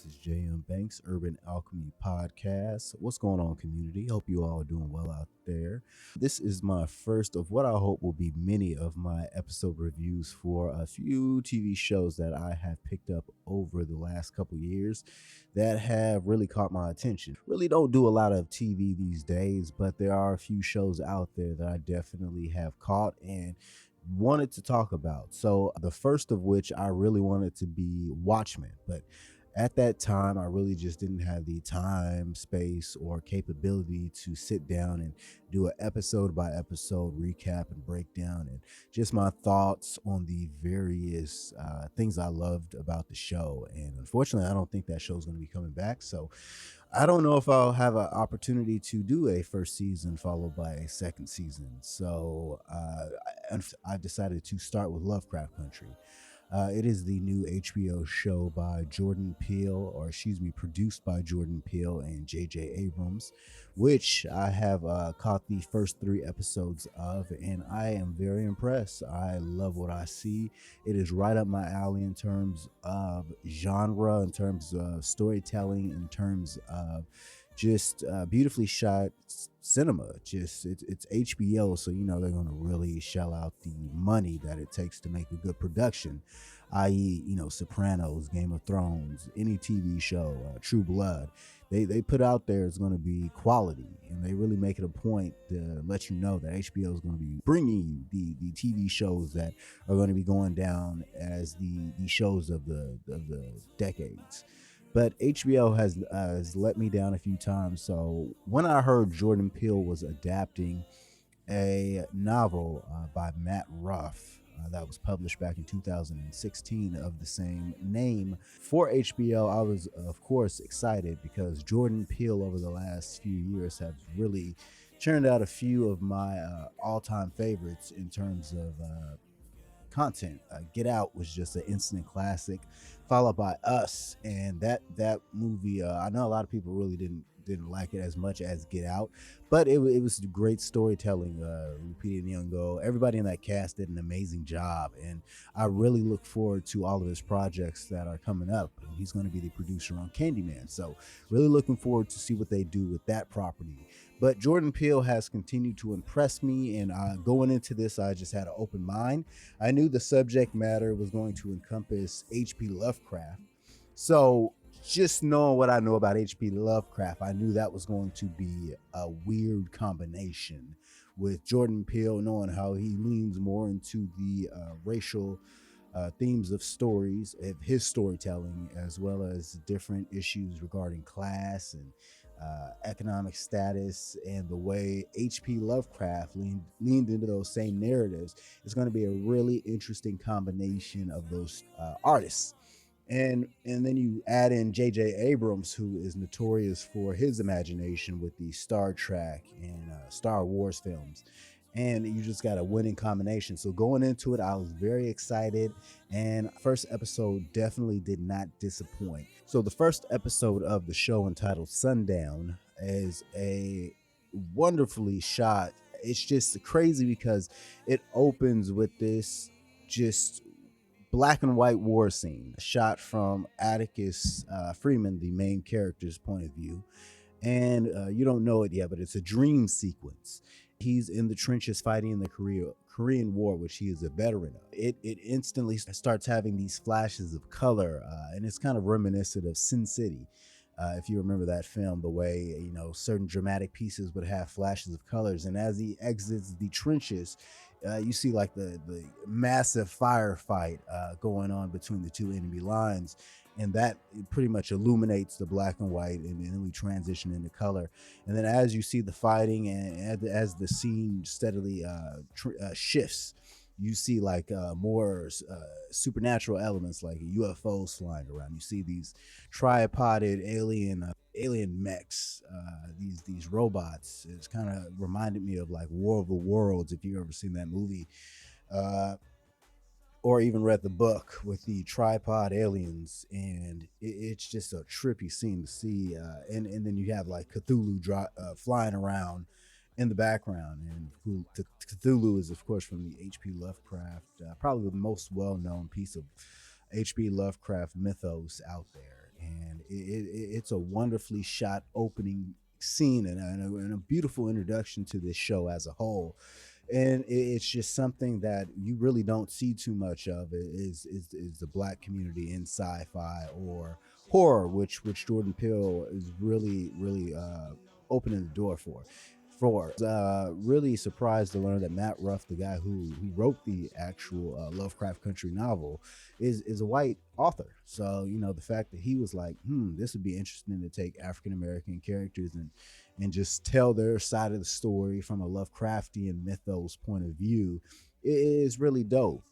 This is JM Banks, Urban Alchemy Podcast. What's going on, community? Hope you all are doing well out there. This is my first of what I hope will be many of my episode reviews for a few TV shows that I have picked up over the last couple years that have really caught my attention. Really don't do a lot of TV these days, but there are a few shows out there that I definitely have caught and wanted to talk about. So the first of which I really wanted to be Watchmen, but at that time I really just didn't have the time, space, or capability to sit down and do an episode by episode recap and breakdown and just my thoughts on the various things I loved about the show. And unfortunately, I don't think that show's going to be coming back. So I don't know if I'll have an opportunity to do a first season followed by a second season. So I decided to start with Lovecraft Country. It is the new HBO show by Jordan Peele, or excuse me, produced by Jordan Peele and J.J. Abrams, which I have caught the first three episodes of, and I am very impressed. I love what I see. It is right up my alley in terms of genre, in terms of storytelling, in terms of just beautifully shot cinema. Just it's HBO, so you know they're going to really shell out the money that it takes to make a good production, i.e., Sopranos, Game of Thrones, any TV show, True Blood. They put out there is going to be quality, and they really make it a point to let you know that HBO is going to be bringing you the TV shows that are going to be going down as the shows of the decades. But HBO has let me down a few times. So when I heard Jordan Peele was adapting a novel by Matt Ruff that was published back in 2016 of the same name for HBO, I was, of course, excited because Jordan Peele over the last few years has really churned out a few of my all-time favorites in terms of content. Get Out was just an instant classic, followed by Us, and that movie. I know a lot of people really didn't like it as much as Get Out, but it was great storytelling. Lupita Nyong'o, everybody in that cast did an amazing job, and I really look forward to all of his projects that are coming up. He's going to be the producer on Candyman, so really looking forward to see what they do with that property. But Jordan Peele has continued to impress me, and going into this, I just had an open mind. I knew the subject matter was going to encompass H.P. Lovecraft. So just knowing what I know about H.P. Lovecraft, I knew that was going to be a weird combination with Jordan Peele, knowing how he leans more into the racial themes of stories, of his storytelling, as well as different issues regarding class and economic status, and the way H.P. Lovecraft leaned into those same narratives. It's going to be a really interesting combination of those artists. And then you add in J.J. Abrams, who is notorious for his imagination with the Star Trek and Star Wars films. And you just got a winning combination. So going into it, I was very excited. And first episode definitely did not disappoint. So the first episode of the show, entitled Sundown, is a wonderfully shot. It's just crazy because it opens with this just black and white war scene shot from Atticus Freeman, the main character's point of view. And you don't know it yet, but it's a dream sequence. He's in the trenches fighting in the Korean War, which he is a veteran of. It instantly starts having these flashes of color, and it's kind of reminiscent of Sin City. If you remember that film, the way certain dramatic pieces would have flashes of colors, and as he exits the trenches, you see like the massive firefight going on between the two enemy lines, and that pretty much illuminates the black and white, and then we transition into color. And then as you see the fighting and as the scene steadily shifts, you see like more supernatural elements, like UFOs flying around. You see these tripoded alien mechs, these robots. It's kind of reminded me of like War of the Worlds, if you've ever seen that movie, or even read the book with the tripod aliens. And it's just a trippy scene to see. And then you have like Cthulhu flying around in the background. And Cthulhu is, of course, from the H.P. Lovecraft, probably the most well-known piece of H.P. Lovecraft mythos out there. And It's a wonderfully shot opening scene and a beautiful introduction to this show as a whole. And it's just something that you really don't see too much of is the black community in sci-fi or horror, which Jordan Peele is really opening the door for. Really surprised to learn that Matt Ruff, the guy who wrote the actual Lovecraft Country novel, is a white author. So the fact that he was like, this would be interesting to take African American characters and just tell their side of the story from a Lovecraftian mythos point of view is really dope.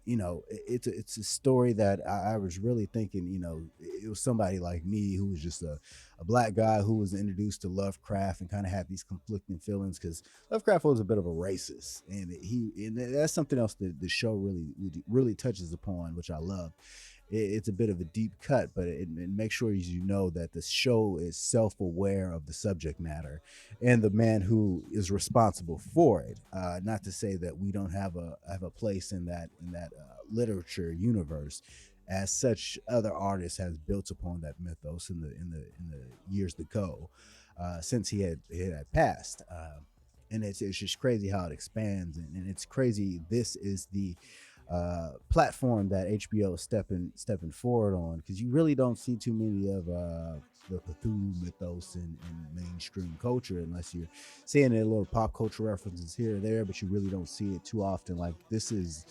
It's a story that I was really thinking, it was somebody like me who was just a black guy who was introduced to Lovecraft and kind of had these conflicting feelings because Lovecraft was a bit of a racist, and that's something else that the show really touches upon, which I love. It's a bit of a deep cut, but it makes sure you know that the show is self-aware of the subject matter and the man who is responsible for it. Not to say that we don't have a place in that literature universe. As such, other artists has built upon that mythos in the years to go, since he had passed. And it's just crazy how it expands, and it's crazy. This is the platform that HBO is stepping forward on, because you really don't see too many of the Cthulhu mythos in mainstream culture unless you're seeing it little pop culture references here or there, but you really don't see it too often. Like, this is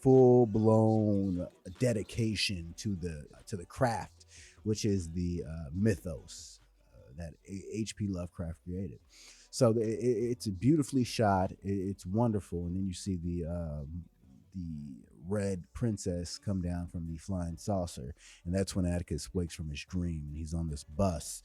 full-blown dedication to the craft, which is the mythos that H.P. Lovecraft created. So it's beautifully shot. It's wonderful, and then you see the red princess come down from the flying saucer, and that's when Atticus wakes from his dream, and he's on this bus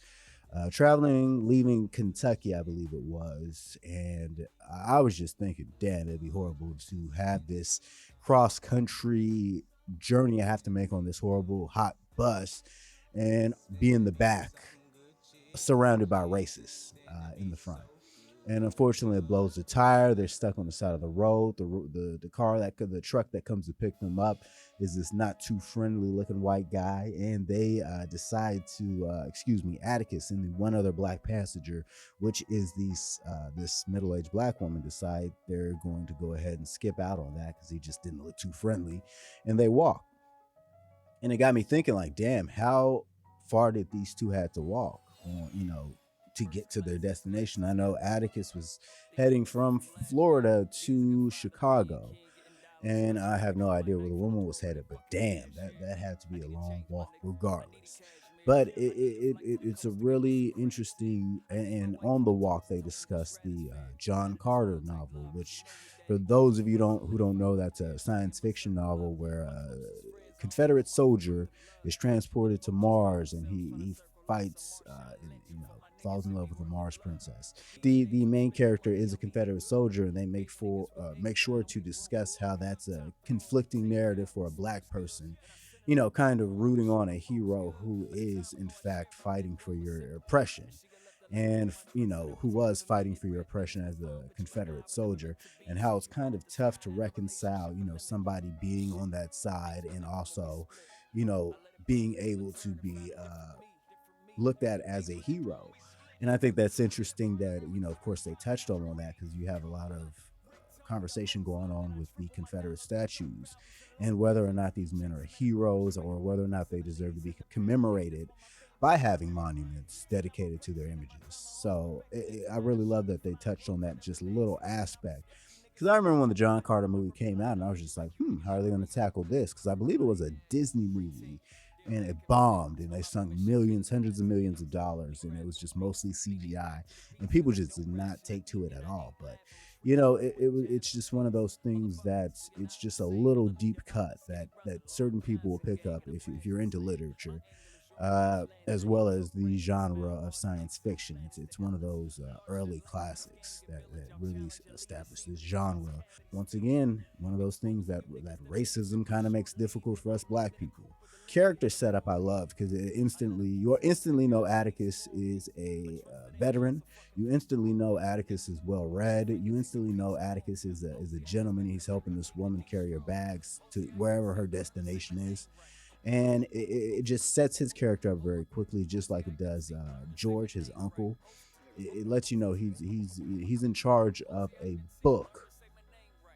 leaving Kentucky, I believe it was. And I was just thinking, damn, it'd be horrible to have this cross-country journey I have to make on this horrible hot bus and be in the back surrounded by racists in the front. And unfortunately, it blows the tire. They're stuck on the side of the road. The truck that comes to pick them up is this not too friendly looking white guy, and they decide to Atticus and the one other black passenger, which is this middle-aged black woman, decide they're going to go ahead and skip out on that because he just didn't look too friendly, and they walk. And it got me thinking, like, damn, how far did these two have to walk? To get to their destination. I know Atticus was heading from Florida to Chicago, and I have no idea where the woman was headed, but damn, that had to be a long walk regardless. But it's a really interesting, and on the walk they discuss the John Carter novel, which, for those of you who don't know, that's a science fiction novel where a Confederate soldier is transported to Mars, and he fights falls in love with a Mars princess. The main character is a Confederate soldier, and they make sure to discuss how that's a conflicting narrative for a black person, kind of rooting on a hero who is in fact fighting for your oppression, and who was fighting for your oppression as a Confederate soldier, and how it's kind of tough to reconcile somebody being on that side and also being able to be looked at as a hero. And I think that's interesting that, of course, they touched on that, because you have a lot of conversation going on with the Confederate statues and whether or not these men are heroes or whether or not they deserve to be commemorated by having monuments dedicated to their images. So I really love that they touched on that just little aspect. Because I remember when the John Carter movie came out, and I was just like, how are they going to tackle this? Because I believe it was a Disney movie, and it bombed, and they sunk hundreds of millions of dollars, and it was just mostly CGI, and people just did not take to it at all. But it's just one of those things that it's just a little deep cut that certain people will pick up if you're into literature, as well as the genre of science fiction. It's one of those early classics that really established this genre. Once again, one of those things that racism kind of makes difficult for us black people. Character setup I loved, because you instantly know Atticus is a veteran. You instantly know Atticus is well read. You instantly know Atticus is a gentleman. He's helping this woman carry her bags to wherever her destination is. And it just sets his character up very quickly, just like it does George, his uncle. It lets you know he's in charge of a book,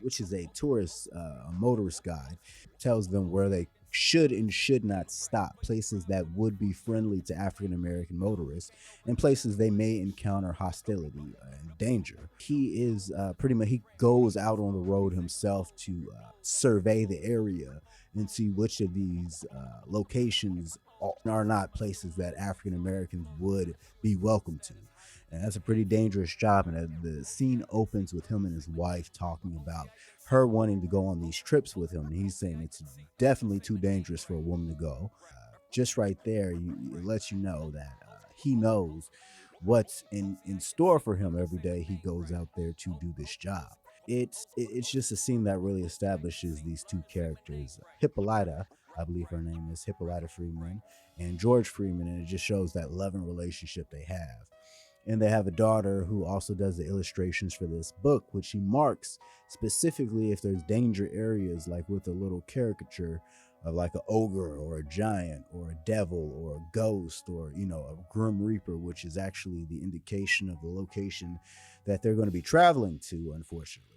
which is a tourist, a motorist guide, tells them where they should and should not stop, places that would be friendly to African American motorists, and places they may encounter hostility and danger. He is pretty much, he goes out on the road himself to survey the area and see which of these locations are not places that African Americans would be welcome to. And that's a pretty dangerous job. And the scene opens with him and his wife talking about her wanting to go on these trips with him. And he's saying it's definitely too dangerous for a woman to go. Just right there, it lets you know that he knows what's in store for him every day he goes out there to do this job. It's just a scene that really establishes these two characters, Hippolyta, I believe her name is Hippolyta Freeman, and George Freeman, and it just shows that loving relationship they have. And they have a daughter who also does the illustrations for this book, which she marks specifically if there's danger areas, like with a little caricature of like an ogre or a giant or a devil or a ghost or, you know, a grim reaper, which is actually the indication of the location that they're going to be traveling to, unfortunately.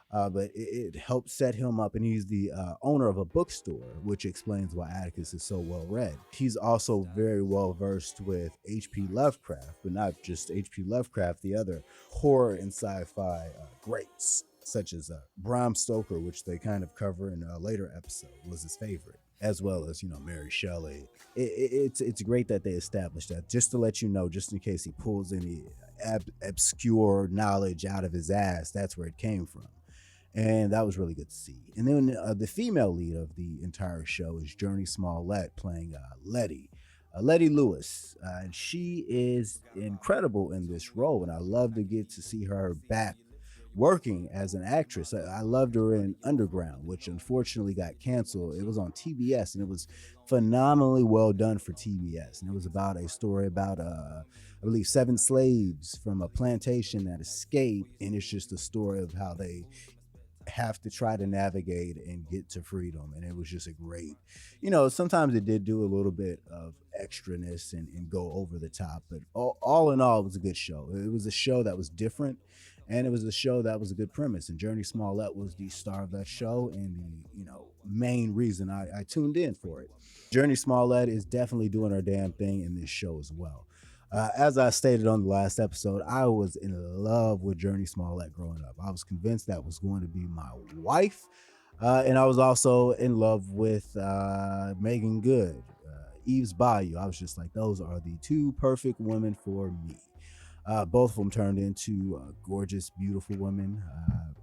But it helps set him up, and he's the owner of a bookstore, which explains why Atticus is so well read. He's also very well versed with H.P. Lovecraft, but not just H.P. Lovecraft, the other horror and sci-fi greats, such as Bram Stoker, which they kind of cover in a later episode, was his favorite, as well as, you know, Mary Shelley. It's great that they established that, just to let you know, just in case he pulls any obscure knowledge out of his ass, that's where it came from. And that was really good to see. And then the female lead of the entire show is Journey Smollett, playing Letty. Letty Lewis, and she is incredible in this role, and I love to get to see her back working as an actress. I loved her in Underground, which unfortunately got canceled. It was on TBS, and it was phenomenally well done for TBS. And it was about a story about, I believe, 7 slaves from a plantation that escaped, and it's just a story of how they have to try to navigate and get to freedom. And it was just a great, you know, sometimes it did do a little bit of extraness and go over the top, but all in all, it was a good show. It was a show that was different, and it was a show that was a good premise, and Journey Smollett was the star of that show and the, you know, main reason I tuned in for it. Journey Smollett is definitely doing her damn thing in this show as well. As I stated on the last episode, I was in love with Journey Smollett growing up. I was convinced that was going to be my wife. And I was also in love with Megan Good, Eve's Bayou. I was just like, those are the 2 perfect women for me. Both of them turned into gorgeous, beautiful women.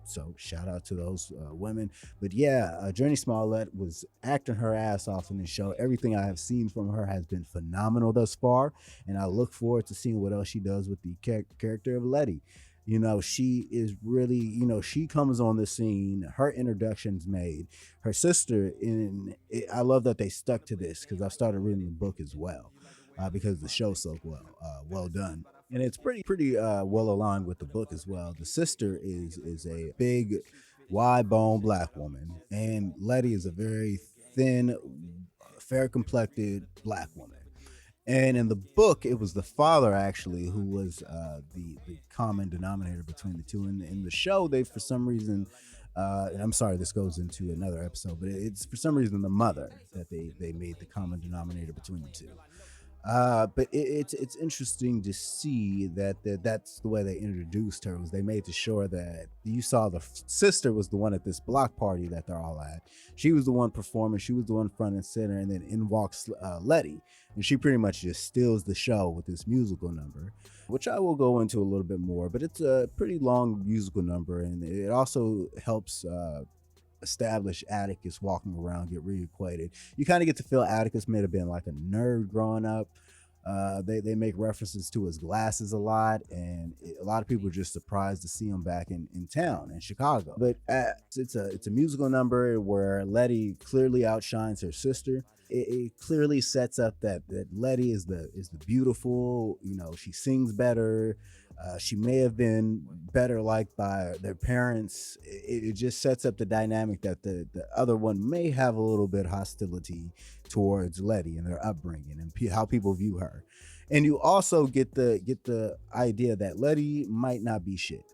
So shout out to those women. But yeah, Journey Smollett was acting her ass off in the show. Everything I have seen from her has been phenomenal thus far. And I look forward to seeing what else she does with the character of Letty. You know, she is really, you know, she comes on the scene, her introduction's made. Her sister, I love that they stuck to this, because I've started reading the book as well, because the show's so well done. And it's pretty well aligned with the book as well. The sister is a big, wide bone black woman, and Letty is a very thin, fair complected black woman. And in the book, it was the father actually who was the common denominator between the two. And in the show, they, for some reason, and I'm sorry, this goes into another episode, but it's for some reason the mother that they made the common denominator between the two. But it's interesting to see that's the way they introduced her. Was they made sure that you saw the sister was the one at this block party that they're all at. She was the one performing. She was the one front and center, and then in walks Letty, and she pretty much just steals the show with this musical number, which I will go into a little bit more. But it's a pretty long musical number, and it also helps establish Atticus walking around, get reacquainted. You kind of get to feel Atticus may have been like a nerd growing up. They make references to his glasses a lot, and a lot of people are just surprised to see him back in town in Chicago. But it's a musical number where Letty clearly outshines her sister. It clearly sets up that Letty is the beautiful, you know, she sings better. She may have been better liked by their parents. It just sets up the dynamic that the other one may have a little bit hostility towards Letty and their upbringing and how people view her. And you also get the idea that Letty might not be shit.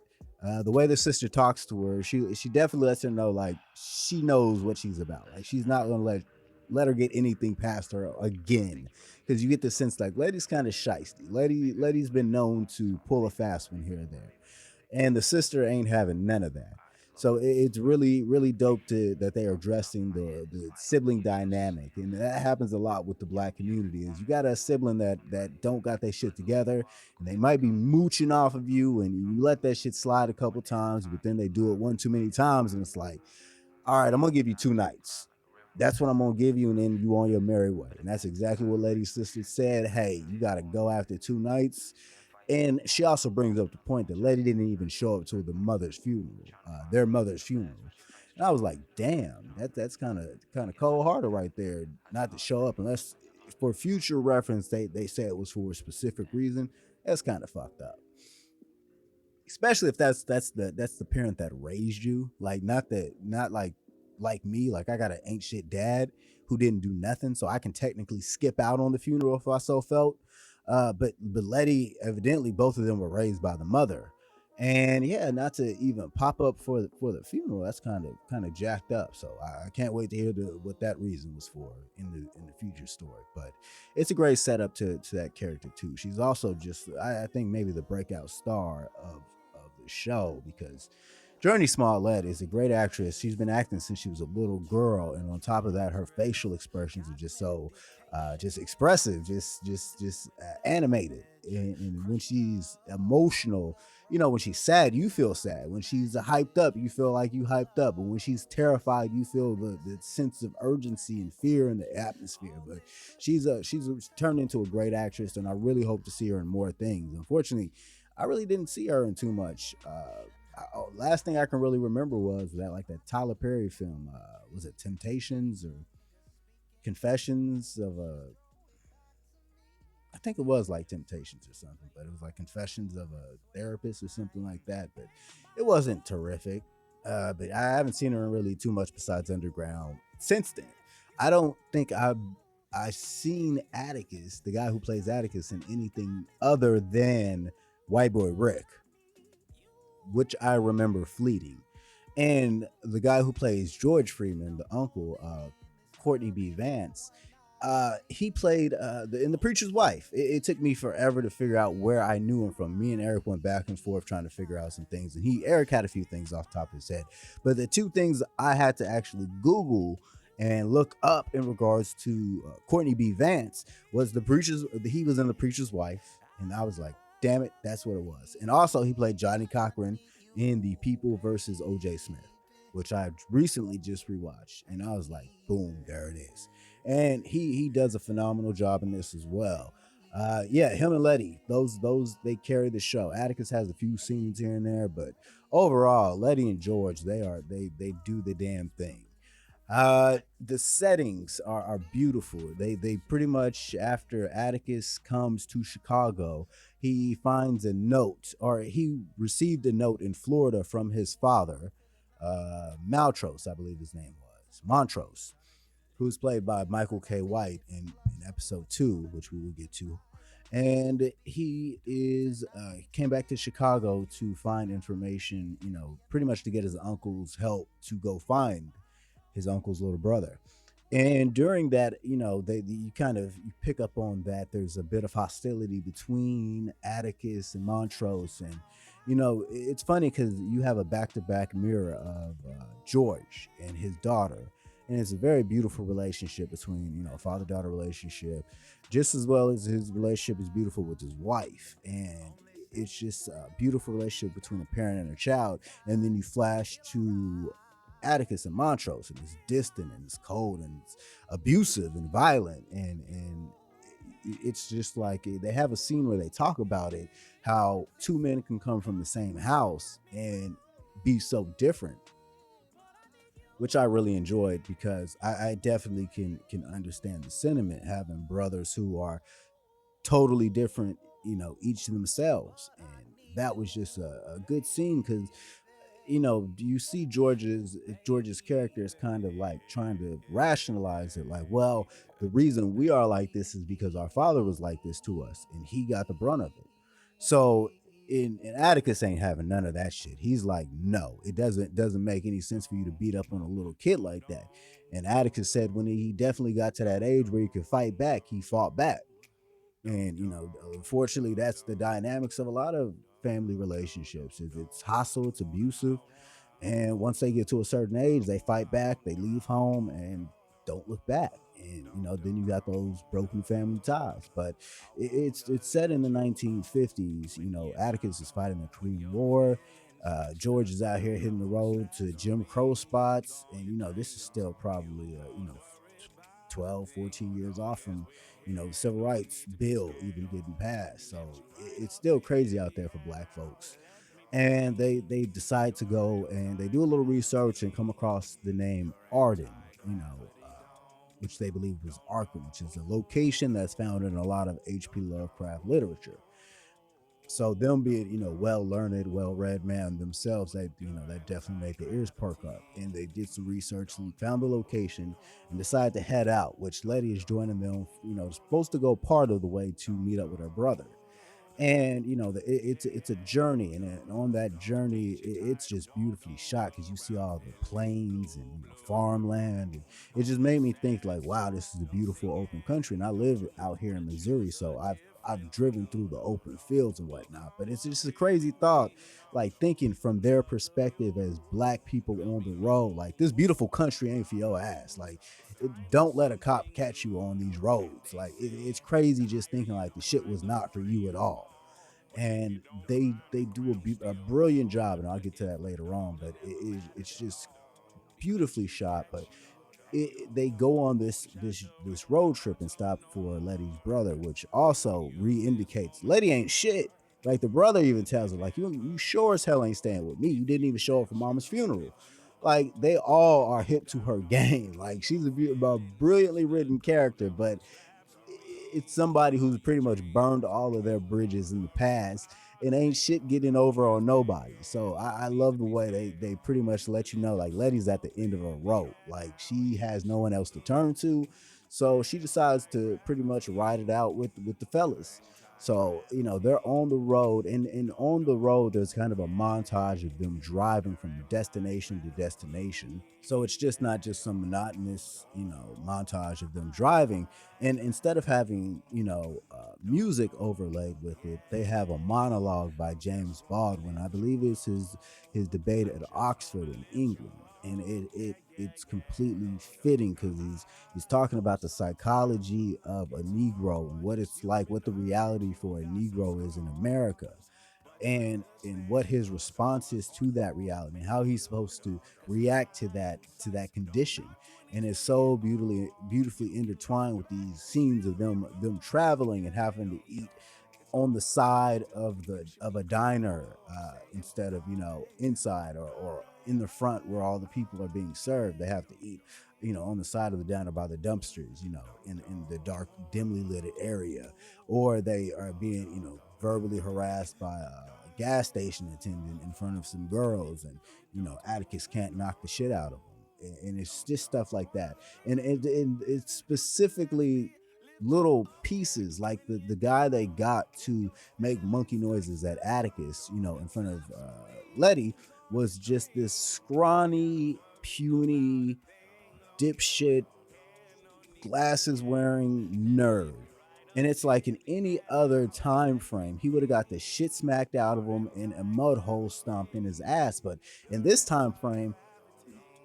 The way the sister talks to her, she definitely lets her know like she knows what she's about. Like she's not gonna let her get anything past her again, because you get the sense like Letty's kind of shisty. Letty's been known to pull a fast one here and there, and the sister ain't having none of that. So it's really dope that they are addressing the sibling dynamic, and that happens a lot with the Black community. Is you got a sibling that don't got their shit together, and they might be mooching off of you, and you let that shit slide a couple times, but then they do it one too many times, and it's like, all right, I'm gonna give you 2 nights. That's what I'm gonna give you, and then you on your merry way. And that's exactly what Lady's sister said. Hey, you gotta go after 2 nights. And she also brings up the point that Letty didn't even show up to the mother's funeral, their mother's funeral. And I was like, damn, that's kind of cold hearted right there, not to show up unless for future reference they say it was for a specific reason. That's kind of fucked up, especially if that's the parent that raised you. Like not like me. Like I got an ain't shit dad who didn't do nothing, so I can technically skip out on the funeral if I so felt. But Letty, evidently, both of them were raised by the mother, and yeah, not to even pop up for the funeral. That's kind of jacked up. So I can't wait to hear what that reason was for in the future story. But it's a great setup to that character too. She's also just I think maybe the breakout star of the show, because Journey Smollett is a great actress. She's been acting since she was a little girl, and on top of that, her facial expressions are just so, just expressive, just animated. And when she's emotional, when she's sad, you feel sad. When she's hyped up, you feel like you hyped up. But when she's terrified, you feel the sense of urgency and fear in the atmosphere. But she's turned into a great actress, and I really hope to see her in more things. Unfortunately, I really didn't see her in too much. Last thing I can really remember was that Tyler Perry film. Was it Temptations or Confessions of a? I think it was like Temptations or something, but it was like Confessions of a Therapist or something like that. But it wasn't terrific. But I haven't seen her in really too much besides Underground since then. I don't think I've seen Atticus, the guy who plays Atticus, in anything other than White Boy Rick, which I remember fleeting. And the guy who plays George Freeman, the uncle, Courtney B. Vance, he played in The Preacher's Wife. It took me forever to figure out where I knew him from. Me and Eric went back and forth trying to figure out some things, and Eric had a few things off the top of his head. But the two things I had to actually Google and look up in regards to Courtney B. Vance was he was in The Preacher's Wife, and I was like, damn it, that's what it was. And also he played Johnny Cochran in The People versus O.J. Smith, which I recently just rewatched, and I was like, boom, there it is. And he does a phenomenal job in this as well. Yeah, him and Letty, those they carry the show. Atticus has a few scenes here and there, but overall, Letty and George, they do the damn thing. The settings are beautiful. They pretty much, after Atticus comes to Chicago, he finds a note, or he received a note in Florida from his father, Maltros, I believe his name was, Montrose, who's played by Michael K. White in episode 2, which we will get to. And he came back to Chicago to find information, pretty much to get his uncle's help to go find his uncle's little brother. And during that, you pick up on that there's a bit of hostility between Atticus and Montrose. And it's funny because you have a back-to-back mirror of George and his daughter, and it's a very beautiful relationship between father-daughter relationship, just as well as his relationship is beautiful with his wife. And it's just a beautiful relationship between a parent and a child. And then you flash to Atticus and Montrose, and it's distant and it's cold and it's abusive and violent, and it's just like they have a scene where they talk about it, how two men can come from the same house and be so different, which I really enjoyed, because I definitely can understand the sentiment, having brothers who are totally different, each themselves, and that was just a good scene because you see George's character is kind of like trying to rationalize it, like, well, the reason we are like this is because our father was like this to us and he got the brunt of it. So in Atticus ain't having none of that shit. He's like, no, it doesn't make any sense for you to beat up on a little kid like that. And Atticus said when he definitely got to that age where he could fight back, he fought back. And unfortunately, that's the dynamics of a lot of family relationships. It's hostile, it's abusive, and once they get to a certain age, they fight back, they leave home, and don't look back. And then you got those broken family ties. But it's set in the 1950s. Atticus is fighting the Korean War. George is out here hitting the road to Jim Crow spots, and this is still probably 12, 14 years off from the civil rights bill even getting passed. So it's still crazy out there for black folks. And they decide to go and they do a little research and come across the name Arden, which they believe was Arkham, which is a location that's found in a lot of H.P. Lovecraft literature. So them being, well learned, well read man themselves, that definitely made their ears perk up. And they did some research and found the location and decided to head out, which Letty is joining them, supposed to go part of the way to meet up with her brother. And it's a journey, and on that journey it's just beautifully shot because you see all the plains and farmland, and it just made me think like, wow, this is a beautiful open country. And I live out here in Missouri, so I've driven through the open fields and whatnot, but it's just a crazy thought, like thinking from their perspective as black people on the road, like this beautiful country ain't for your ass. Like, don't let a cop catch you on these roads. Like, it's crazy just thinking like the shit was not for you at all. And they do a brilliant job, and I'll get to that later on, but it's just beautifully shot. But they go on this road trip and stop for Letty's brother, which also re-indicates Letty ain't shit. Like, the brother even tells her, like, you sure as hell ain't staying with me. You didn't even show up for mama's funeral. Like, they all are hip to her game. Like, she's a brilliantly written character, but it's somebody who's pretty much burned all of their bridges in the past and ain't shit getting over on nobody. So I love the way they pretty much let you know, like, Letty's at the end of her rope. Like, she has no one else to turn to. So she decides to pretty much ride it out with the fellas. So, they're on the road, and on the road, there's kind of a montage of them driving from destination to destination. So it's just not just some monotonous, montage of them driving. And instead of having, music overlaid with it, they have a monologue by James Baldwin. I believe it's his debate at Oxford in England. And it's completely fitting because he's talking about the psychology of a Negro and what it's like, what the reality for a Negro is in America, and what his response is to that reality and how he's supposed to react to that condition. And it's so beautifully intertwined with these scenes of them traveling and having to eat on the side of a diner instead of inside or in the front where all the people are being served. They have to eat on the side of the diner by the dumpsters, in the dark, dimly lit area, or they are being verbally harassed by a gas station attendant in front of some girls, and Atticus can't knock the shit out of them. And it's just stuff like that. And it's specifically little pieces, like the guy they got to make monkey noises at Atticus, in front of Letty, was just this scrawny, puny, dipshit, glasses wearing nerd. And it's like in any other time frame, he would have got the shit smacked out of him and a mud hole stomped in his ass. But in this time frame,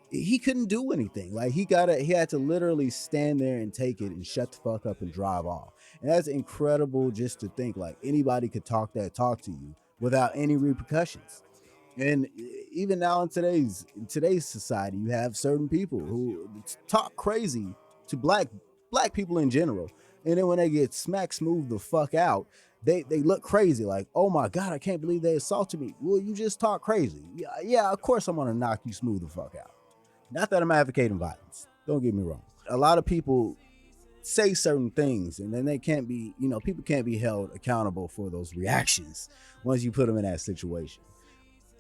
he couldn't do anything. Like, he had to literally stand there and take it and shut the fuck up and drive off. And that's incredible just to think, like, anybody could talk to you without any repercussions. And even now in today's society, you have certain people who talk crazy to black people in general, and then when they get smack smooth the fuck out, they look crazy, like, oh my god, I can't believe they assaulted me. Well, you just talk crazy. Yeah, of course I'm gonna knock you smooth the fuck out. Not that I'm advocating violence, don't get me wrong. A lot of people say certain things, and then they can't be, people can't be held accountable for those reactions once you put them in that situation.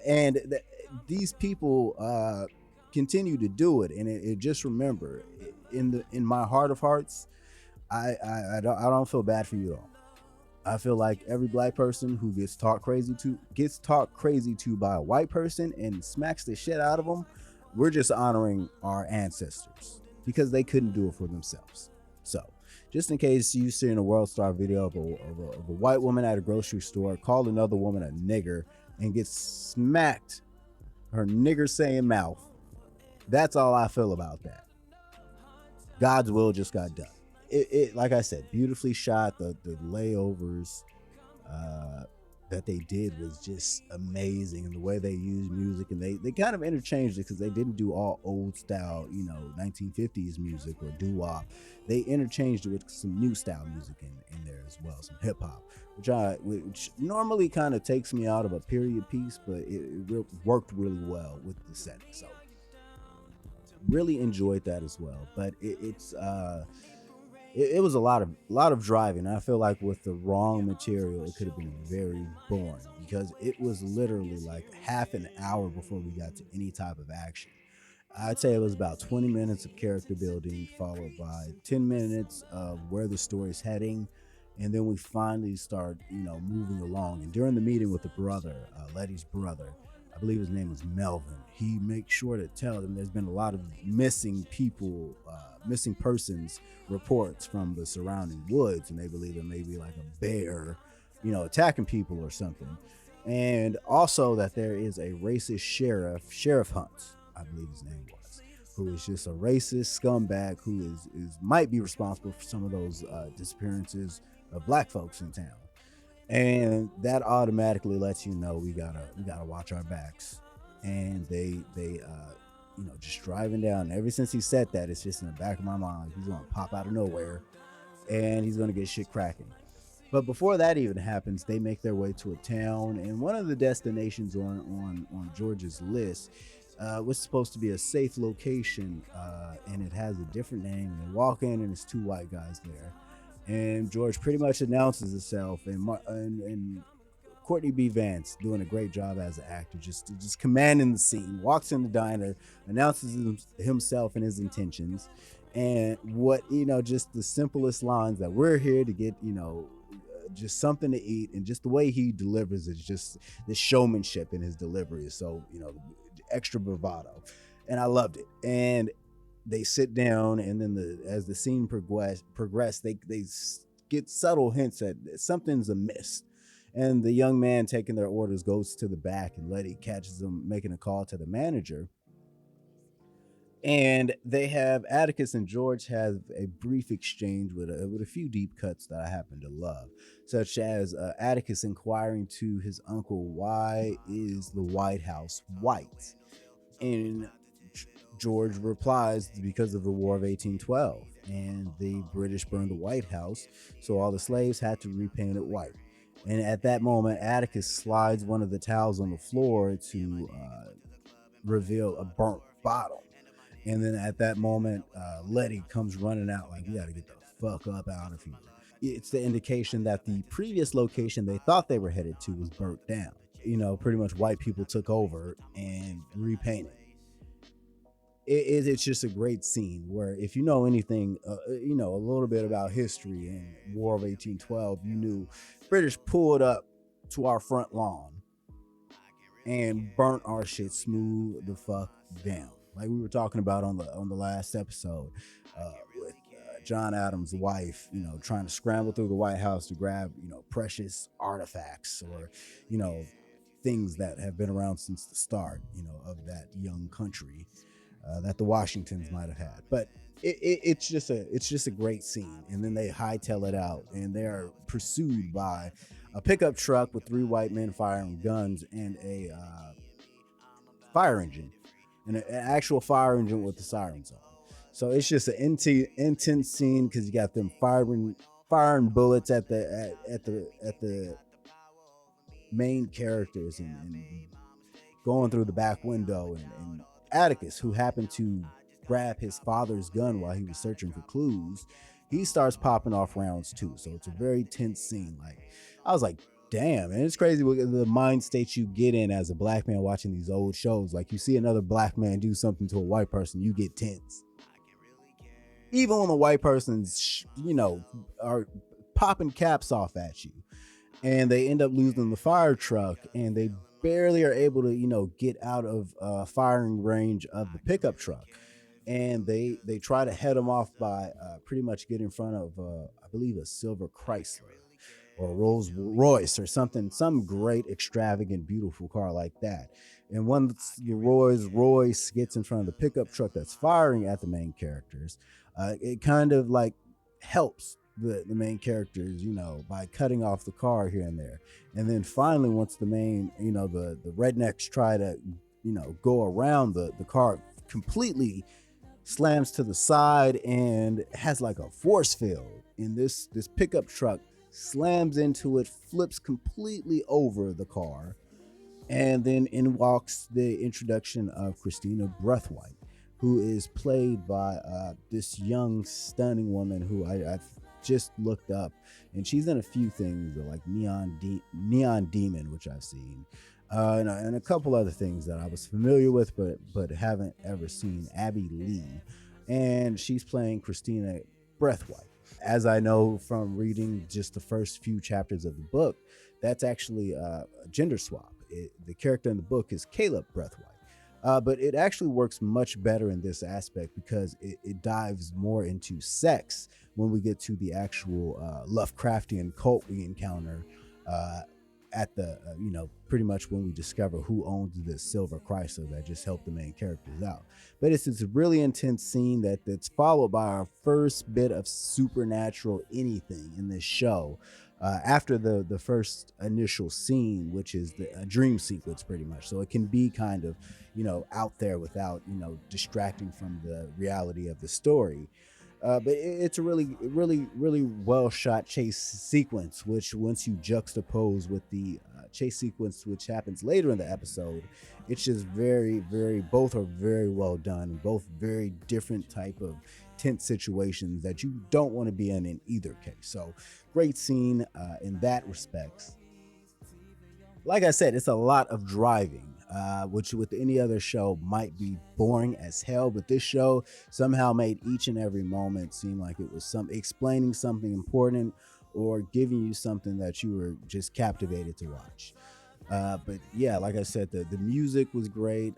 And these people continue to do it, and it just remember, in my heart of hearts, I don't feel bad for you at all. I feel like every black person who gets talked crazy to by a white person and smacks the shit out of them, we're just honoring our ancestors because they couldn't do it for themselves. So, just in case you see in a World Star video of a white woman at a grocery store call another woman a nigger and gets smacked her nigger saying mouth, that's all I feel about that. God's will just got done. It like I said, beautifully shot. The layovers that they did was just amazing, and the way they used music, and they kind of interchanged it because they didn't do all old style 1950s music or doo-wop. They interchanged it with some new style music in there as well, some hip-hop, which normally kind of takes me out of a period piece, but it worked really well with the setting. So really enjoyed that as well. But it was a lot of driving. I feel like with the wrong material, it could have been very boring because it was literally like half an hour before we got to any type of action. I'd say it was about 20 minutes of character building, followed by 10 minutes of where the story's heading, and then we finally start, moving along. And during the meeting with the brother, Letty's brother, I believe his name was Melvin, he makes sure to tell them there's been a lot of missing persons reports from the surrounding woods, and they believe it may be like a bear, attacking people or something. And also that there is a racist Sheriff Hunt, I believe his name was, who is just a racist scumbag who might be responsible for some of those disappearances of black folks in town. And that automatically lets you know we gotta watch our backs. And they just driving down. Ever since he said that, it's just in the back of my mind, he's gonna pop out of nowhere and he's gonna get shit cracking. But before that even happens, they make their way to a town, and one of the destinations on George's list was supposed to be a safe location, and it has a different name. They walk in and it's two white guys there, and George pretty much announces himself, and Courtney B. Vance doing a great job as an actor, just commanding the scene, walks in the diner, announces himself and his intentions, and just the simplest lines that we're here to get, just something to eat, and just the way he delivers is just the showmanship in his delivery is so, extra bravado, and I loved it. And they sit down, and then as the scene progress, they get subtle hints that something's amiss. And the young man taking their orders goes to the back, and Letty catches him making a call to the manager. And they have Atticus and George have a brief exchange with a few deep cuts that I happen to love, such as Atticus inquiring to his uncle, why is the White House white? And George replies, because of the War of 1812, and the British burned the White House, so all the slaves had to repaint it white. And at that moment, Atticus slides one of the towels on the floor to reveal a burnt bottle. And then at that moment, Letty comes running out like, we got to get the fuck up out of here. It's the indication that the previous location they thought they were headed to was burnt down. Pretty much white people took over and repainted. It's just a great scene where, if you know anything, a little bit about history and War of 1812, you knew British pulled up to our front lawn and burnt our shit smooth the fuck down, like we were talking about on the last episode, with John Adams' wife, trying to scramble through the White House to grab, precious artifacts or, things that have been around since the start, of that young country. That the Washingtons might have had. But it's just a great scene. And then they hightail it out, and they are pursued by a pickup truck with three white men firing guns and a fire engine, and an actual fire engine with the sirens on. So it's just an intense scene because you got them firing bullets at the main characters and going through the back window, and Atticus, who happened to grab his father's gun while he was searching for clues, he starts popping off rounds too. So it's a very tense scene. Like, I was like, damn. And it's crazy what the mind state you get in as a black man watching these old shows. Like, you see another black man do something to a white person, you get tense. Even when the white person's, are popping caps off at you, and they end up losing the fire truck, and they barely are able to, get out of firing range of the pickup truck. And they try to head them off by pretty much get in front of, I believe, a silver Chrysler or Rolls Royce or something, some great, extravagant, beautiful car like that. And once your Rolls Royce gets in front of the pickup truck that's firing at the main characters, it kind of like helps the main characters, by cutting off the car here and there. And then finally, once the main, the rednecks try to, go around the car, completely slams to the side and has like a force field. And this pickup truck slams into it, flips completely over the car. And then in walks the introduction of Christina Breathwaite, who is played by this young, stunning woman who I've just looked up, and she's in a few things like Neon Demon, which I've seen, and a couple other things that I was familiar with, but haven't ever seen. Abby Lee, and she's playing Christina Breathwaite. As I know from reading just the first few chapters of the book, that's actually a gender swap. The character in the book is Caleb Breathwaite. But it actually works much better in this aspect because it dives more into sex when we get to the actual Lovecraftian cult we encounter at the, pretty much when we discover who owns this silver Chrysler that just helped the main characters out. But it's this really intense scene that's followed by our first bit of supernatural anything in this show. After the first initial scene, which is a dream sequence pretty much. So it can be kind of, out there without, distracting from the reality of the story. But it's a really, really, really well shot chase sequence, which once you juxtapose with the chase sequence, which happens later in the episode, it's just very, very, both are very well done. Both very different type of tense situations that you don't want to be in either case. So great scene in that respects. Like I said, it's a lot of driving, which with any other show might be boring as hell, but this show somehow made each and every moment seem like it was explaining something important or giving you something that you were just captivated to watch. But yeah, like I said, the music was great.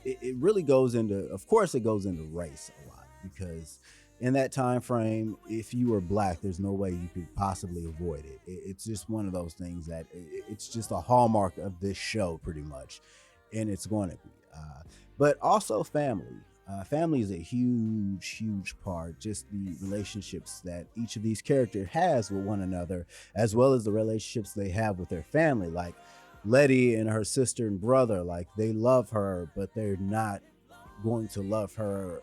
It really goes into, of course it goes into race a lot, because in that time frame, if you were black, there's no way you could possibly avoid it. It's just one of those things that it's just a hallmark of this show pretty much, and it's going to be. But also family. Family is a huge part. Just the relationships that each of these characters has with one another, as well as the relationships they have with their family. Like Letty and her sister and brother, like they love her, but they're not going to love her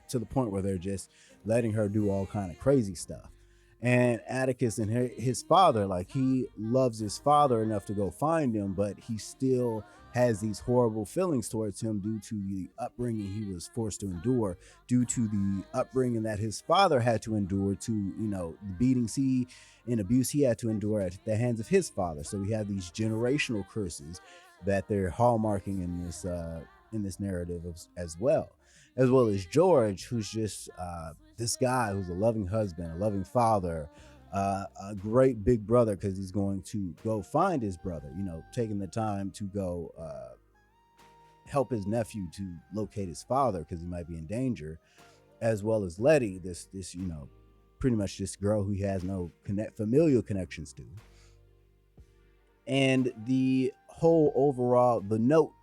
to the point where they're just letting her do all kind of crazy stuff. And Atticus and his father, like he loves his father enough to go find him, but he still has these horrible feelings towards him due to the upbringing he was forced to endure, due to the upbringing that his father had to endure, to the beatings and abuse he had to endure at the hands of his father. So we have these generational curses that they're hallmarking in this narrative as well as George, who's just this guy who's a loving husband, a loving father, a great big brother, because he's going to go find his brother, taking the time to go help his nephew to locate his father because he might be in danger, as well as Letty, this pretty much this girl who he has no familial connections to. And the whole overall, the note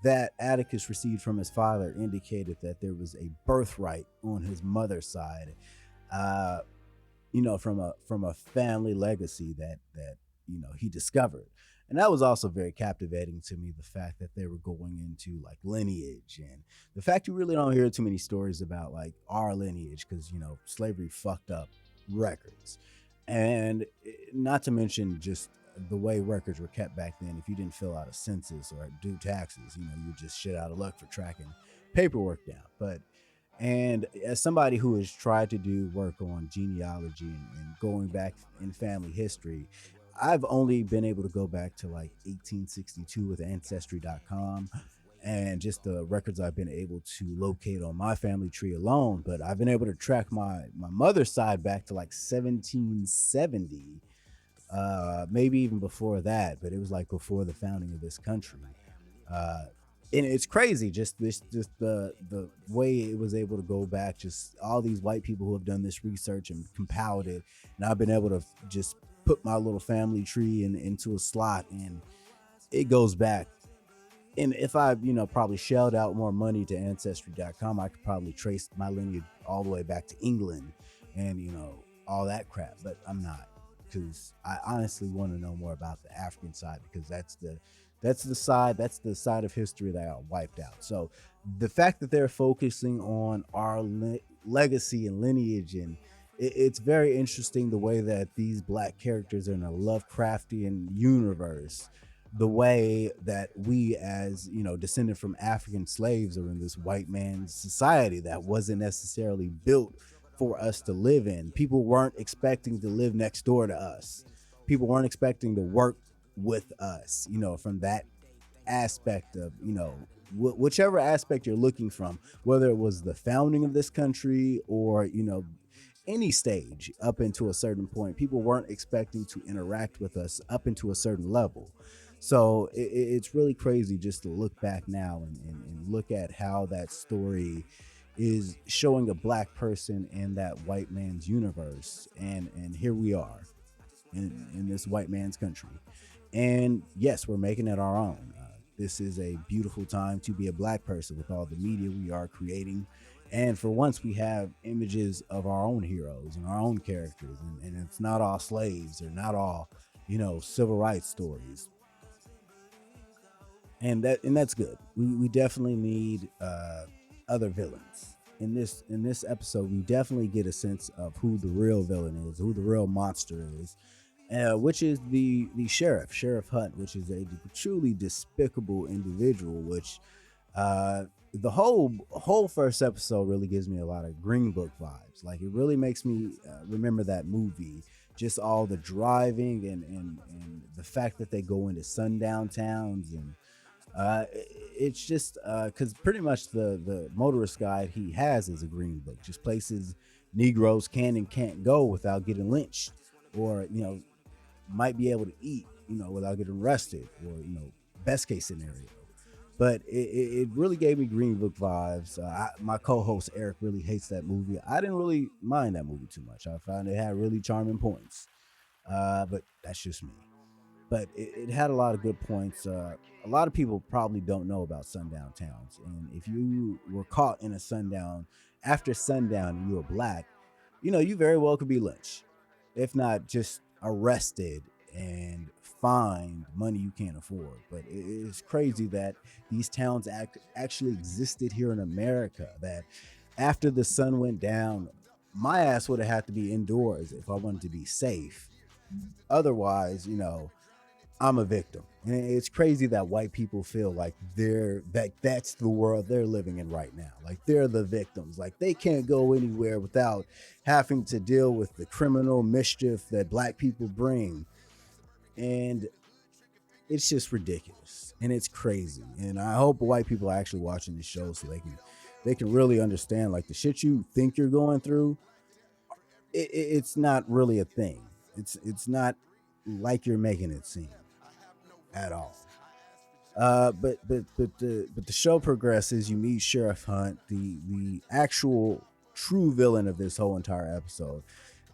that Atticus received from his father indicated that there was a birthright on his mother's side, from a family legacy that he discovered. And that was also very captivating to me, the fact that they were going into like lineage, and the fact you really don't hear too many stories about like our lineage, because slavery fucked up records, and not to mention just the way records were kept back then. If you didn't fill out a census or do taxes, you just shit out of luck for tracking paperwork down. But And as somebody who has tried to do work on genealogy and going back in family history, I've only been able to go back to like 1862 with ancestry.com and just the records I've been able to locate on my family tree alone. But I've been able to track my mother's side back to like 1770, maybe even before that, but it was like before the founding of this country. uh and it's crazy, just the way it was able to go back, just all these white people who have done this research and compiled it, and I've been able to just put my little family tree into a slot, and it goes back. And if I, probably shelled out more money to ancestry.com, I could probably trace my lineage all the way back to England and, all that crap. But I'm not, because I honestly want to know more about the African side, because that's the side of history that got wiped out. So the fact that they're focusing on our legacy and lineage, and it's very interesting the way that these black characters are in a Lovecraftian universe, the way that we, as descended from African slaves, are in this white man's society that wasn't necessarily built for us to live in. People weren't expecting to live next door to us. People weren't expecting to work with us, from that aspect of, whichever aspect you're looking from, whether it was the founding of this country or, any stage up into a certain point. People weren't expecting to interact with us up into a certain level. So it's really crazy just to look back now and look at how that story is showing a black person in that white man's universe. And here we are in this white man's country. And yes, we're making it our own. This is a beautiful time to be a black person with all the media we are creating. And for once, we have images of our own heroes and our own characters. And it's not all slaves or not all, civil rights stories. And that's good. We definitely need other villains. In this episode, we definitely get a sense of who the real villain is, who the real monster is, which is the Sheriff Hunt, which is a truly despicable individual. Which the whole first episode really gives me a lot of Green Book vibes. Like, it really makes me remember that movie. Just all the driving and the fact that they go into sundown towns, and it's just because pretty much the motorist guide he has is a Green Book, just places Negroes can and can't go without getting lynched, or might be able to eat, without getting arrested, or best case scenario. But it really gave me Green Book vibes. My co-host Eric really hates that movie. I didn't really mind that movie too much. I found it had really charming points, but that's just me. But it had a lot of good points. A lot of people probably don't know about sundown towns, and if you were caught in a sundown after sundown and you were black, you very well could be lynched, if not just arrested and fined money you can't afford. But it's crazy that these towns actually existed here in America. That after the sun went down, my ass would have had to be indoors if I wanted to be safe. Otherwise, I'm a victim. And it's crazy that white people feel like that's the world they're living in right now. Like, they're the victims. Like, they can't go anywhere without having to deal with the criminal mischief that black people bring. And it's just ridiculous. And it's crazy. And I hope white people are actually watching this show so they can really understand, like, the shit you think you're going through, it's not really a thing. It's not like you're making it seem at all. But the show progresses. You meet Sheriff Hunt, the actual true villain of this whole entire episode,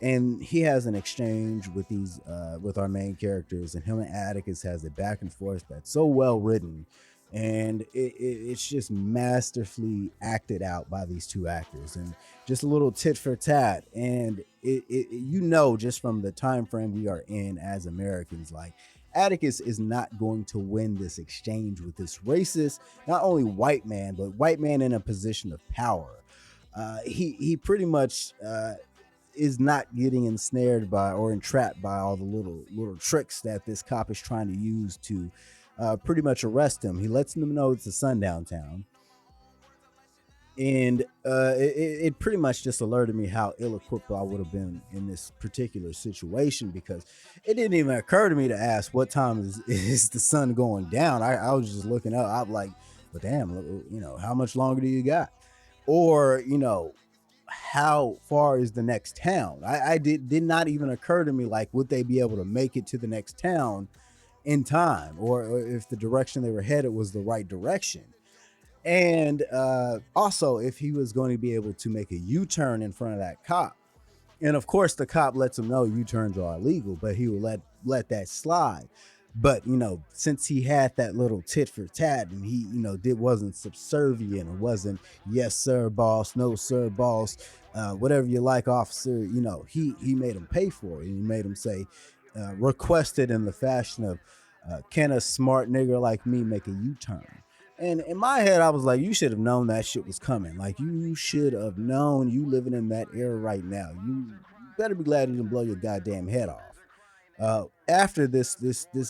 and he has an exchange with our main characters, and him and Atticus has a back and forth that's so well written, and it's just masterfully acted out by these two actors, and just a little tit for tat. And just from the time frame we are in as Americans, like, Atticus is not going to win this exchange with this racist, not only white man, but white man in a position of power. He pretty much is not getting ensnared by or entrapped by all the little tricks that this cop is trying to use to pretty much arrest him. He lets them know it's a sundown town, And it pretty much just alerted me how ill-equipped I would have been in this particular situation, because it didn't even occur to me to ask what time is the sun going down. I was just looking up. I'm like, well, damn, how much longer do you got? Or, how far is the next town? I did not even occur to me, like, would they be able to make it to the next town in time, or if the direction they were headed was the right direction. And also, if he was going to be able to make a U-turn in front of that cop. And of course, the cop lets him know U-turns are illegal, but he would let that slide. But since he had that little tit for tat, and he wasn't subservient, and wasn't yes sir boss, no sir boss, whatever you like officer, he made him pay for it, and he made him say, requested in the fashion of, can a smart nigger like me make a U-turn? And in my head, I was like, you should have known that shit was coming. Like, you should have known. You living in that era right now. You better be glad he didn't blow your goddamn head off. After this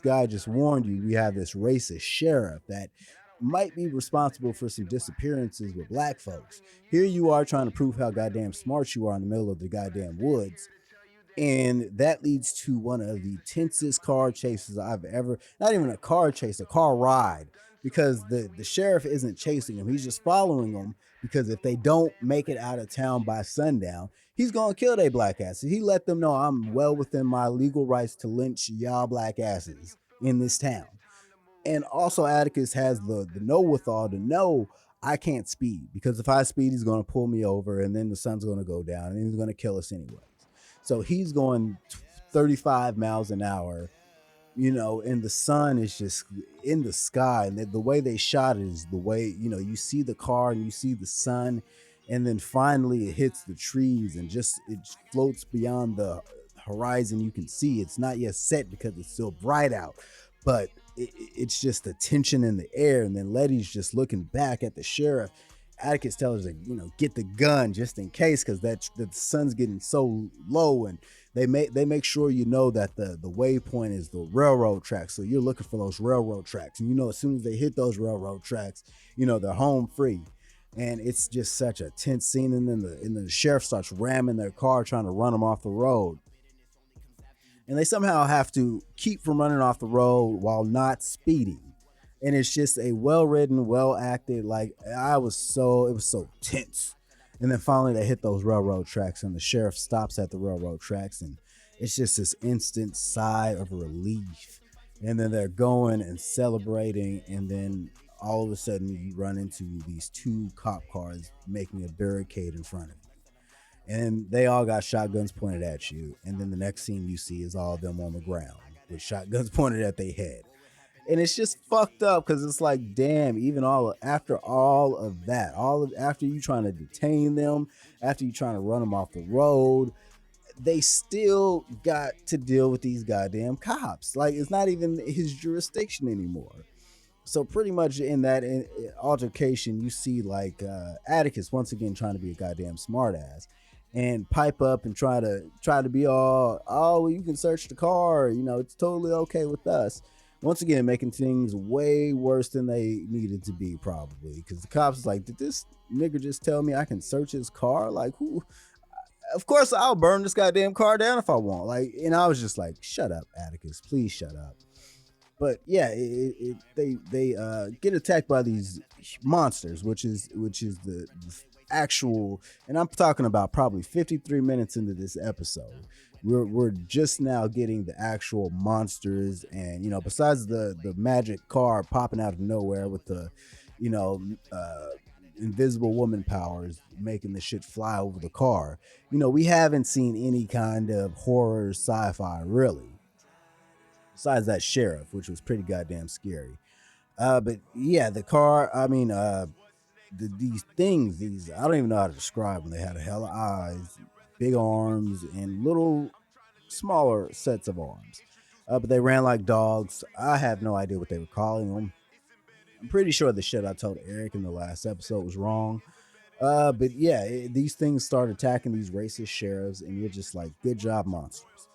guy just warned you, we have this racist sheriff that might be responsible for some disappearances with black folks. Here you are trying to prove how goddamn smart you are in the middle of the goddamn woods. And that leads to one of the tensest car chases I've ever, not even a car chase, a car ride, because the sheriff isn't chasing him. He's just following them, because if they don't make it out of town by sundown, he's going to kill their black asses. He let them know, I'm well within my legal rights to lynch y'all black asses in this town. And also, Atticus has the know-withal to know I can't speed, because if I speed, he's going to pull me over, and then the sun's going to go down, and he's going to kill us anyways. So he's going 35 miles an hour, and the sun is just in the sky. And the way they shot it is the way, you see the car and you see the sun, and then finally it hits the trees and just it floats beyond the horizon. You can see it's not yet set because it's still bright out, but it's just the tension in the air. And then Letty's just looking back at the sheriff. Atticus tells her, get the gun just in case, because the sun's getting so low, and they make sure that the waypoint is the railroad tracks. So you're looking for those railroad tracks, and as soon as they hit those railroad tracks, they're home free. And it's just such a tense scene. And then the sheriff starts ramming their car, trying to run them off the road. And they somehow have to keep from running off the road while not speeding. And it's just a well-written, well-acted, like, it was so tense. And then finally they hit those railroad tracks, and the sheriff stops at the railroad tracks, and it's just this instant sigh of relief. And then they're going and celebrating, and then all of a sudden you run into these two cop cars making a barricade in front of you. And they all got shotguns pointed at you. And then the next scene you see is all of them on the ground with shotguns pointed at their head. And it's just fucked up, because it's like, damn, even after all of that, after you trying to detain them, after you trying to run them off the road, they still got to deal with these goddamn cops. Like, it's not even his jurisdiction anymore. So pretty much in that altercation, you see like Atticus once again trying to be a goddamn smartass and pipe up and try to be all, oh, well, you can search the car, it's totally okay with us. Once again, making things way worse than they needed to be, probably, because the cops is like, did this nigga just tell me I can search his car? Like, who? Of course, I'll burn this goddamn car down if I want. Like, and I was just like, shut up, Atticus, please shut up. But yeah, they get attacked by these monsters, which is the actual, and I'm talking about probably 53 minutes into this episode. We're just now getting the actual monsters, and besides the magic car popping out of nowhere with the invisible woman powers making the shit fly over the car, we haven't seen any kind of horror sci-fi really, besides that sheriff, which was pretty goddamn scary. But yeah, the car, I mean, these things, I don't even know how to describe them. They had a hell of eyes, big arms, and little smaller sets of arms. But they ran like dogs. I have no idea what they were calling them. I'm pretty sure the shit I told Eric in the last episode was wrong. But yeah, these things start attacking these racist sheriffs, and you're just like, good job, monsters.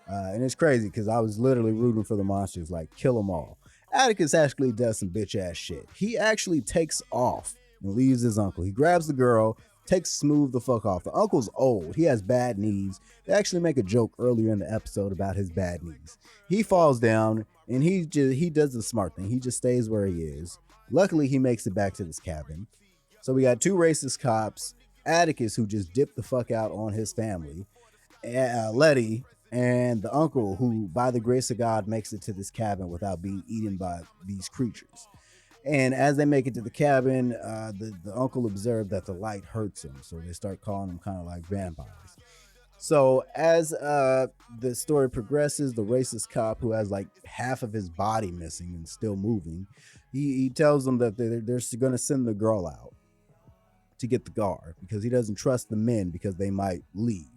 And it's crazy because I was literally rooting for the monsters, like, kill them all. Atticus actually does some bitch ass shit. He actually takes off and leaves his uncle. He grabs the girl, takes Smooth the fuck off. The uncle's old. He has bad knees. They actually make a joke earlier in the episode about his bad knees. He falls down and he does the smart thing. He just stays where he is. Luckily, he makes it back to this cabin. So we got two racist cops, Atticus, who just dipped the fuck out on his family, Letty, and the uncle, who, by the grace of God, makes it to this cabin without being eaten by these creatures. And as they make it to the cabin, the uncle observed that the light hurts him, so they start calling him kind of like vampires. So as the story progresses, the racist cop, who has like half of his body missing and still moving, he tells them that they're going to send the girl out to get the guard because he doesn't trust the men because they might leave.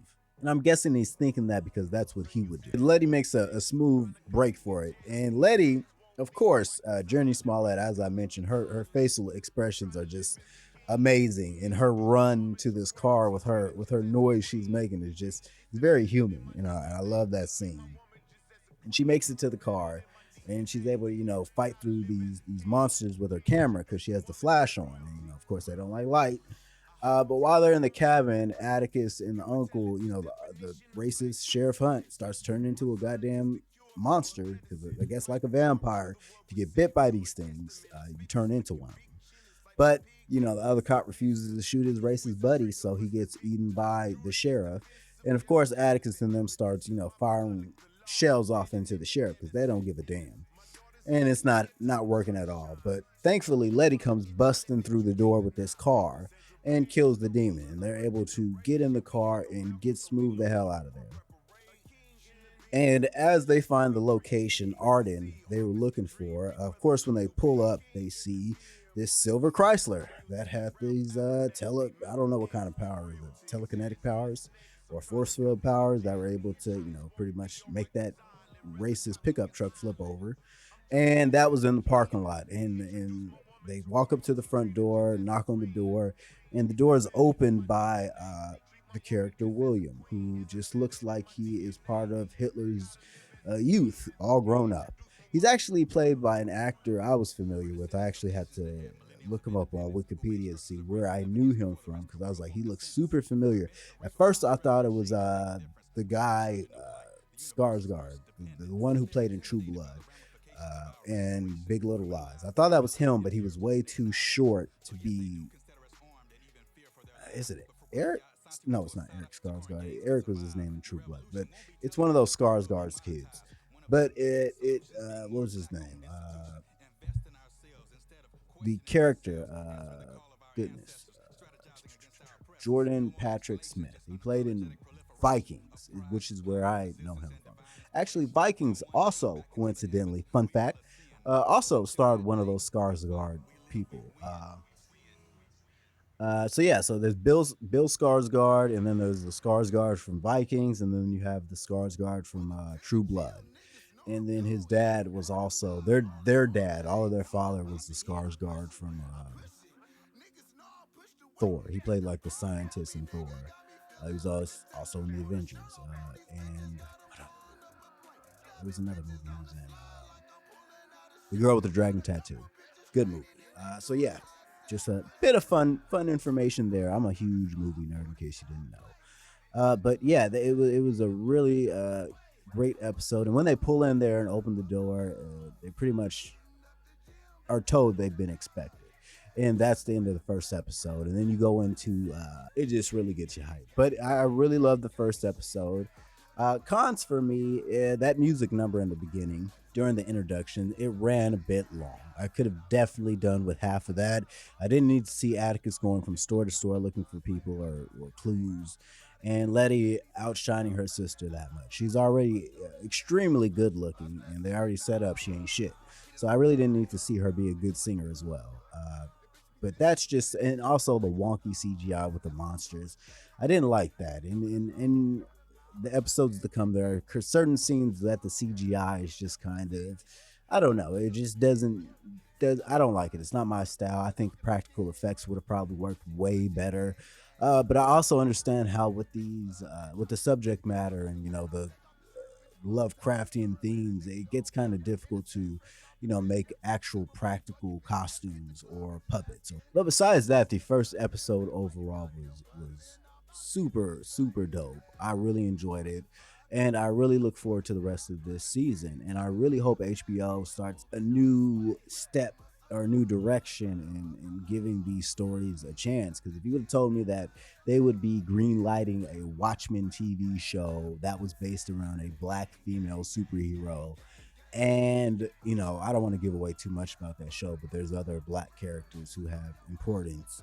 And I'm guessing he's thinking that because that's what he would do. Letty makes a smooth break for it. And Letty, of course, Journey Smollett, as I mentioned, her facial expressions are just amazing. And her run to this car with her noise she's making is just very human. You know, and I love that scene. And she makes it to the car. And she's able to, you know, fight through these monsters with her camera because she has the flash on. And, you know, of course, they don't like light. But while they're in the cabin, Atticus and the uncle, you know, the racist Sheriff Hunt starts turning into a goddamn monster because I guess like a vampire, if you get bit by these things, you turn into one. But, you know, the other cop refuses to shoot his racist buddy, so he gets eaten by the sheriff. And, of course, Atticus and them starts, you know, firing shells off into the sheriff because they don't give a damn, and it's not working at all. But thankfully Letty comes busting through the door with this car and kills the demon, and they're able to get in the car and get Smooth the hell out of there. And as they find the location, Arden, they were looking for, of course, when they pull up, they see this silver Chrysler that had these I don't know what kind of power, telekinetic powers or force field powers that were able to, you know, pretty much make that racist pickup truck flip over. And that was in the parking lot. And they walk up to the front door, knock on the door, and the door is opened by the character William, who just looks like he is part of Hitler's youth, all grown up. He's actually played by an actor I was familiar with. I actually had to look him up on Wikipedia to see where I knew him from because I was like, he looks super familiar. At first, I thought it was the guy Skarsgård, the one who played in True Blood and Big Little Lies. I thought that was him, but he was way too short to be. Is it Eric? No, it's not Eric Skarsgård. Eric was his name in True Blood, but it's one of those Skarsgård's kids. But what was his name? The character, Jordan Patrick Smith. He played in Vikings, which is where I know him from. Actually, Vikings also, coincidentally, fun fact, also starred one of those Skarsgård people. So there's Bill Skarsgård, and then there's the Skarsgård from Vikings, and then you have the Skarsgård from True Blood. And then his dad was also their dad. All of their father was the Skarsgård from Thor. He played like the scientist in Thor. He was also in the Avengers. And there was another movie he was in. The Girl with the Dragon Tattoo. Good movie. So yeah, just a bit of fun information there. I'm a huge movie nerd, in case you didn't know. But yeah, it was a really great episode. And when they pull in there and open the door, they pretty much are told they've been expected. And that's the end of the first episode. And then you go into it just really gets you hyped. But I really love the first episode. Cons for me, that music number in the beginning during the introduction, it ran a bit long. I could have definitely done with half of that. I didn't need to see Atticus going from store to store looking for people or clues, and Letty outshining her sister that much. She's already extremely good looking, and they already set up she ain't shit. So I really didn't need to see her be a good singer as well. But that's just, and also the wonky CGI with the monsters. I didn't like that. And the episodes to come, there are certain scenes that the CGI is just kind of, I don't know, it just I don't like it. It's not my style. I think practical effects would have probably worked way better. But I also understand how with the subject matter and, you know, the Lovecraftian themes, it gets kind of difficult to make actual practical costumes or puppets. But besides that, the first episode overall was super super dope. I really enjoyed it. And I really look forward to the rest of this season. And I really hope HBO starts a new step or a new direction in giving these stories a chance. Because if you would have told me that they would be green lighting a Watchmen TV show that was based around a black female superhero, and I don't want to give away too much about that show, but there's other black characters who have importance.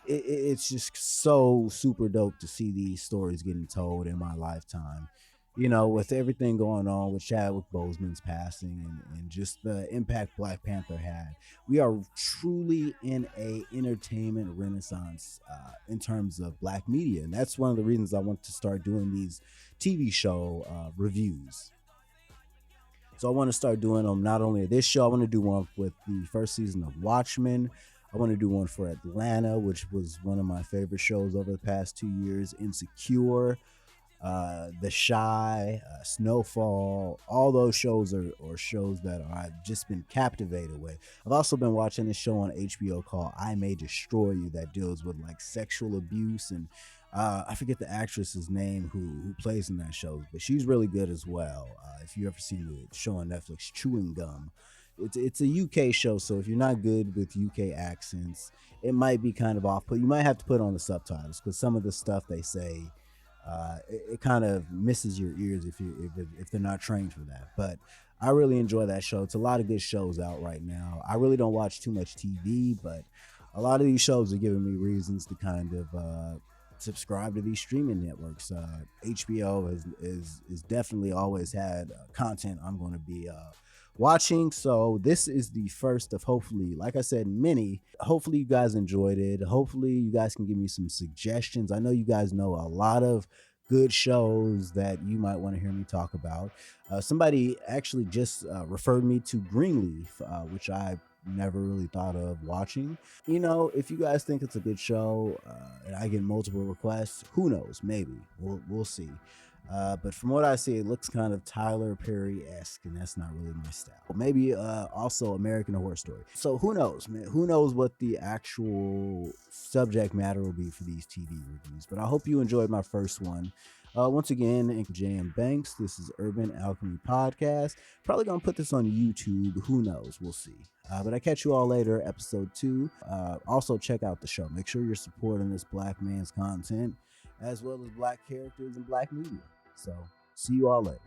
It's just so super dope to see these stories getting told in my lifetime. With everything going on with Chadwick Boseman's passing and just the impact Black Panther had, we are truly in a entertainment renaissance in terms of black media, and that's one of the reasons I want to start doing these TV show reviews. So I want to start doing them not only this show. I want to do one with the first season of Watchmen. I want to do one for Atlanta, which was one of my favorite shows over the past 2 years. Insecure, The Shy, Snowfall. All those shows are shows that I've just been captivated with. I've also been watching this show on HBO called I May Destroy You that deals with like sexual abuse, and I forget the actress's name who plays in that show, but she's really good as well. If you ever seen the show on Netflix, Chewing Gum, it's a UK show, so if you're not good with UK accents, it might be kind of off. But you might have to put on the subtitles because some of the stuff they say, it kind of misses your ears if they're not trained for that. But I really enjoy that show. It's a lot of good shows out right now. I really don't watch too much TV, but a lot of these shows are giving me reasons to kind of subscribe to these streaming networks. HBO is definitely always had content I'm going to be watching. So this is the first of hopefully, like I said, many. Hopefully you guys enjoyed it. Hopefully you guys can give me some suggestions. I know you guys know a lot of good shows that you might want to hear me talk about. Somebody actually just referred me to Greenleaf, which I never really thought of watching. If you guys think it's a good show and I get multiple requests, who knows? Maybe we'll see. But from what I see, it looks kind of Tyler Perry-esque, and that's not really my style. Maybe also American Horror Story. So who knows, man? Who knows what the actual subject matter will be for these TV reviews? But I hope you enjoyed my first one. Once again, J.M. Banks, this is Urban Alchemy Podcast. Probably going to put this on YouTube. Who knows? We'll see. But I catch you all later, episode 2. Also, check out the show. Make sure you're supporting this black man's content, as well as black characters and black media. So, see you all later.